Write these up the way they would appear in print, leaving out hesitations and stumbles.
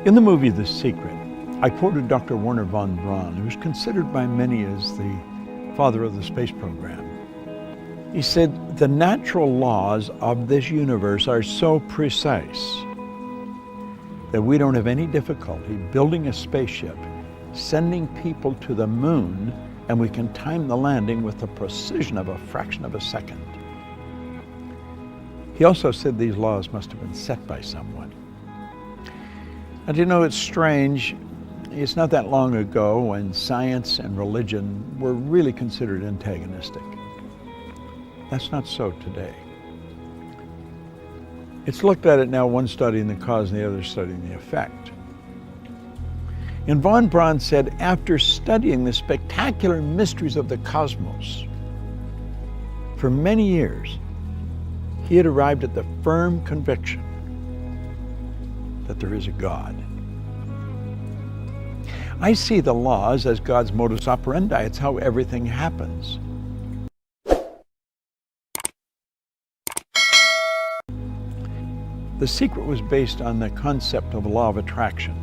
In the movie The Secret, I quoted Dr. Wernher von Braun, who is considered by many as the father of the space program. He said, the natural laws of this universe are so precise that we don't have any difficulty building a spaceship, sending people to the moon, and we can time the landing with the precision of a fraction of a second. He also said these laws must have been set by someone. And you know, it's strange. It's not that long ago when science and religion were really considered antagonistic. That's not so today. It's looked at it now, one studying the cause and the other studying the effect. And von Braun said, after studying the spectacular mysteries of the cosmos for many years, he had arrived at the firm conviction that there is a God. I see the laws as God's modus operandi. It's how everything happens. The Secret was based on the concept of law of attraction.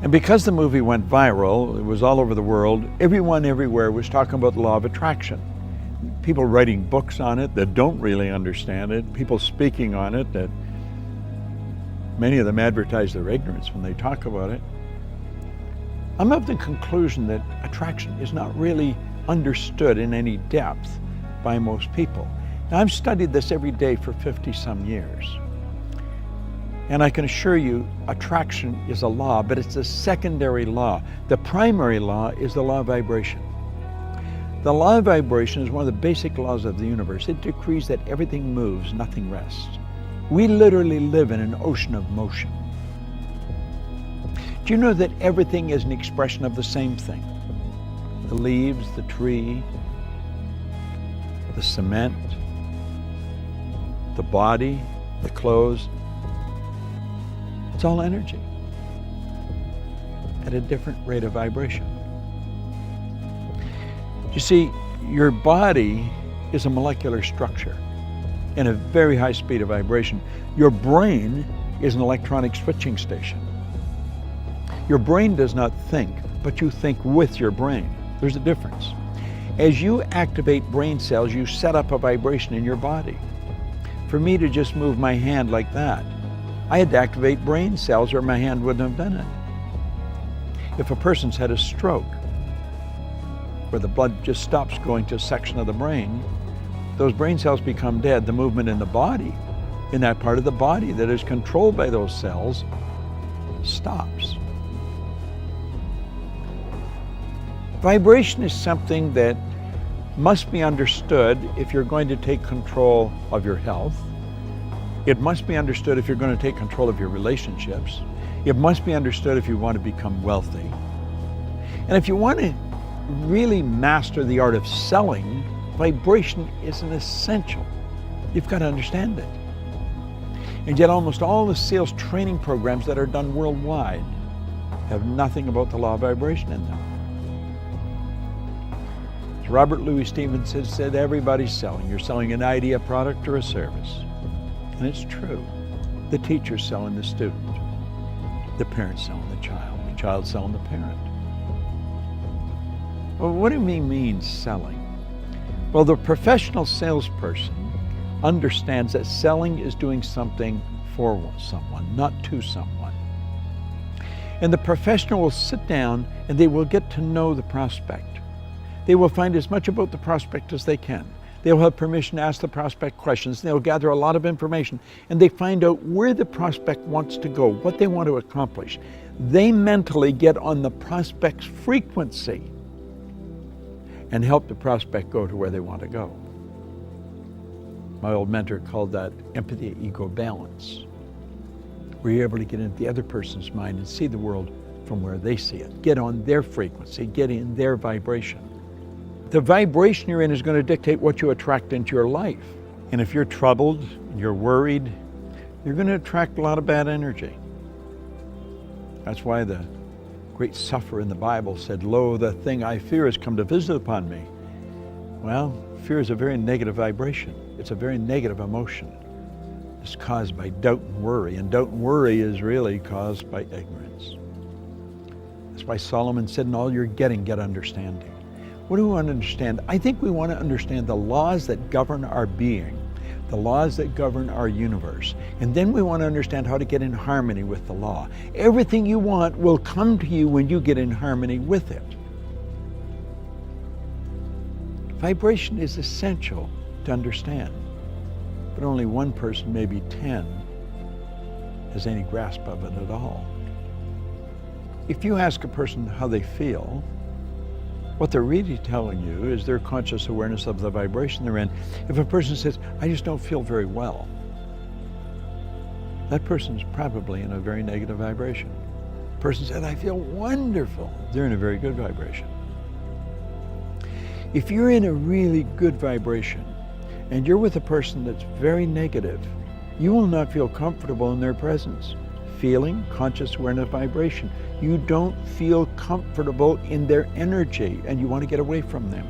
And because the movie went viral, it was all over the world, everyone everywhere was talking about the law of attraction. People writing books on it that don't really understand it, people speaking on it that many of them advertise their ignorance when they talk about it. I'm of the conclusion that attraction is not really understood in any depth by most people. Now, I've studied this every day for 50-some years. And I can assure you, attraction is a law, but it's a secondary law. The primary law is the law of vibration. The law of vibration is one of the basic laws of the universe. It decrees that everything moves, nothing rests. We literally live in an ocean of motion. Do you know that everything is an expression of the same thing? The leaves, the tree, the cement, the body, the clothes. It's all energy at a different rate of vibration. You see, your body is a molecular structure in a very high speed of vibration. Your brain is an electronic switching station. Your brain does not think, but you think with your brain. There's a difference. As you activate brain cells, you set up a vibration in your body. For me to just move my hand like that, I had to activate brain cells or my hand wouldn't have done it. If a person's had a stroke, where the blood just stops going to a section of the brain, those brain cells become dead. The movement in the body, in that part of the body that is controlled by those cells, stops. Vibration is something that must be understood if you're going to take control of your health. It must be understood if you're going to take control of your relationships. It must be understood if you want to become wealthy. And if you want to really master the art of selling, vibration is an essential. You've got to understand it. And yet almost all the sales training programs that are done worldwide have nothing about the law of vibration in them. As Robert Louis Stevenson said, everybody's selling. You're selling an idea, a product, or a service. And it's true. The teacher's selling the student. The parent's selling the child selling the parent. Well, what do we mean selling? Well, the professional salesperson understands that selling is doing something for someone, not to someone. And the professional will sit down and they will get to know the prospect. They will find as much about the prospect as they can. They'll have permission to ask the prospect questions. They'll gather a lot of information and they find out where the prospect wants to go, what they want to accomplish. They mentally get on the prospect's frequency and help the prospect go to where they want to go. My old mentor called that empathy-ego balance, where you're able to get into the other person's mind and see the world from where they see it. Get on their frequency, get in their vibration. The vibration you're in is going to dictate what you attract into your life. And if you're troubled, you're worried, you're going to attract a lot of bad energy. That's why the great sufferer in the Bible said, "Lo, the thing I fear has come to visit upon me." Well, fear is a very negative vibration. It's a very negative emotion. is caused by doubt and worry, and doubt and worry is really caused by ignorance. That's why Solomon said, in all you're getting, get understanding. What do we want to understand? I think we want to understand the laws that govern our being, the laws that govern our universe. And then we want to understand how to get in harmony with the law. Everything you want will come to you when you get in harmony with it. Vibration is essential to understand, but only one person, maybe 10, has any grasp of it at all. If you ask a person how they feel, what they're really telling you is their conscious awareness of the vibration they're in. If a person says, I just don't feel very well, that person's probably in a very negative vibration. A person said, I feel wonderful, they're in a very good vibration. If you're in a really good vibration and you're with a person that's very negative, you will not feel comfortable in their presence. Feeling, conscious awareness, vibration. You don't feel comfortable in their energy and you want to get away from them.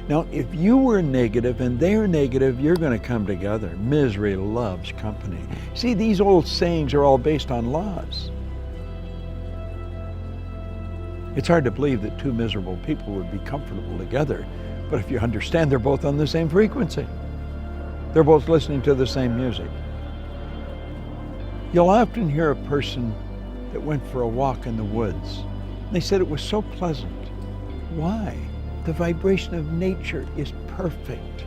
Now, if you were negative and they're negative, you're going to come together. Misery loves company. See, these old sayings are all based on laws. It's hard to believe that two miserable people would be comfortable together, but if you understand they're both on the same frequency, they're both listening to the same music. You'll often hear a person that went for a walk in the woods. They said it was so pleasant. Why? The vibration of nature is perfect.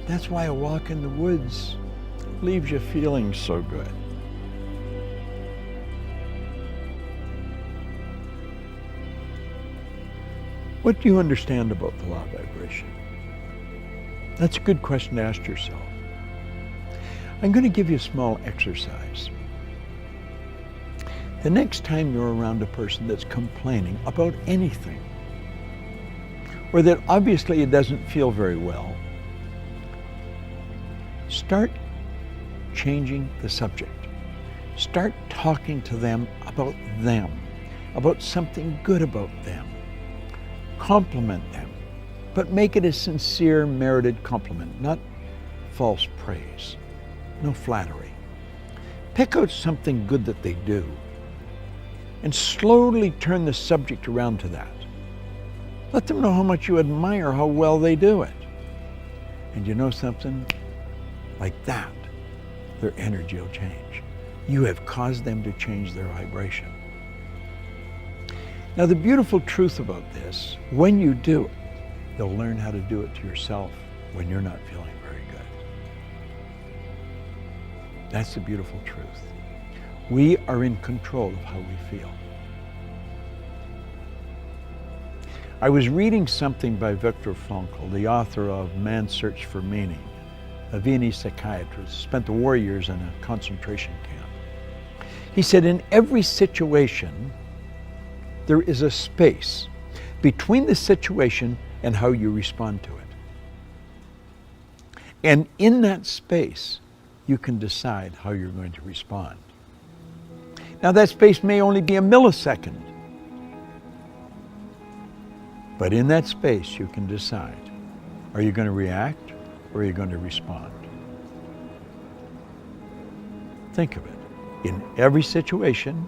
That's why a walk in the woods leaves you feeling so good. What do you understand about the law of vibration? That's a good question to ask yourself. I'm going to give you a small exercise. The next time you're around a person that's complaining about anything, or that obviously it doesn't feel very well, start changing the subject. Start talking to them, about something good about them. Compliment them, but make it a sincere, merited compliment, not false praise. No flattery. Pick out something good that they do and slowly turn the subject around to that. Let them know how much you admire how well they do it. And you know something? Like that, their energy will change. You have caused them to change their vibration. Now, the beautiful truth about this, when you do it, you'll learn how to do it to yourself when you're not feeling very good. That's the beautiful truth. We are in control of how we feel. I was reading something by Viktor Frankl, the author of Man's Search for Meaning, a Viennese psychiatrist, spent the war years in a concentration camp. He said, in every situation, there is a space between the situation and how you respond to it. And in that space, you can decide how you're going to respond. Now, that space may only be a millisecond, but in that space, you can decide, are you going to react or are you going to respond? Think of it. In every situation,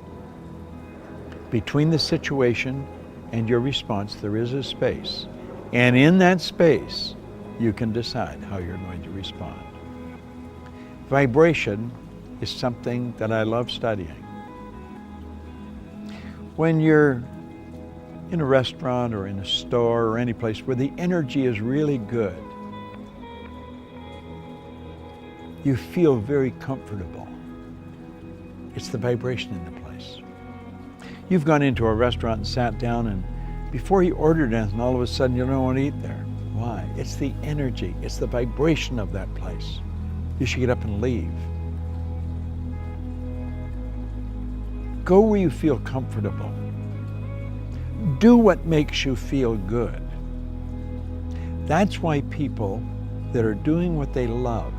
between the situation and your response, there is a space. And in that space, you can decide how you're going to respond. Vibration is something that I love studying. When you're in a restaurant or in a store or any place where the energy is really good, you feel very comfortable. It's the vibration in the place. You've gone into a restaurant and sat down, and before you ordered anything, all of a sudden you don't want to eat there. Why? It's the energy, it's the vibration of that place. You should get up and leave. Go where you feel comfortable. Do what makes you feel good. That's why people that are doing what they love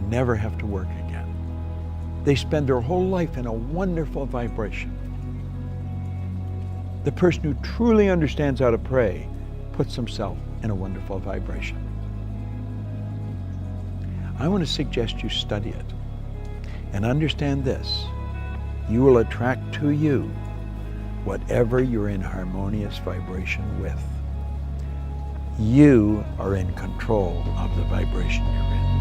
never have to work again. They spend their whole life in a wonderful vibration. The person who truly understands how to pray puts himself in a wonderful vibration. I want to suggest you study it. And understand this, you will attract to you whatever you're in harmonious vibration with. You are in control of the vibration you're in.